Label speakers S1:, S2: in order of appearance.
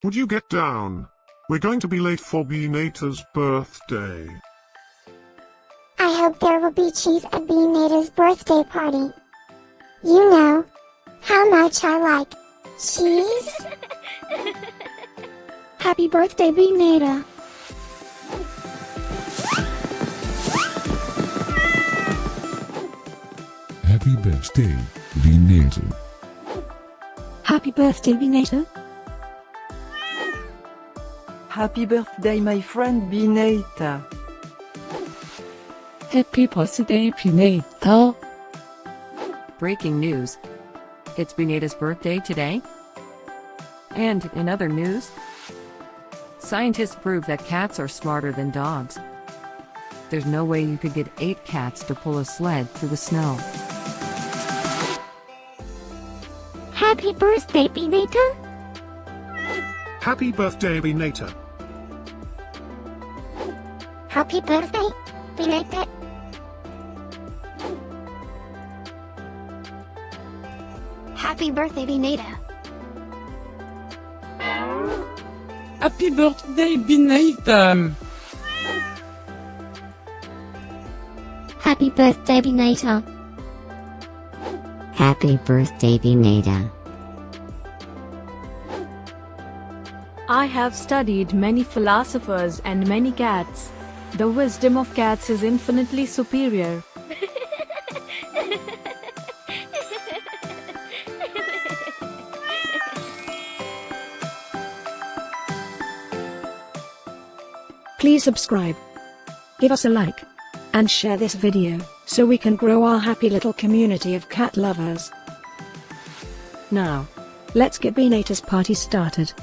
S1: Would you get down? We're going to be late for Bineta's birthday.
S2: I hope there will be cheese at Bineta's birthday party. You know how much I like cheese. Happy birthday, Bineta.
S3: Happy birthday, Bineta.
S4: Happy birthday, Bineta.
S5: Happy birthday, my friend Bineta.
S4: Happy birthday, Bineta.
S6: Breaking news. It's Bineta's birthday today. And in other news, scientists prove that cats are smarter than dogs. There's no way you could get 8 cats to pull a sled through the snow.
S2: Happy birthday, Bineta.
S1: Happy birthday, Bineta.
S2: Happy birthday, Bineta. Happy birthday, Bineta.
S4: Happy birthday, Bineta.
S2: Happy birthday, Bineta.
S7: Happy birthday, Bineta.
S8: I have studied many philosophers and many cats. The wisdom of cats is infinitely superior.
S4: Please subscribe, give us a like, and share this video, so we can grow our happy little community of cat lovers. Now, let's get Bineta's party started.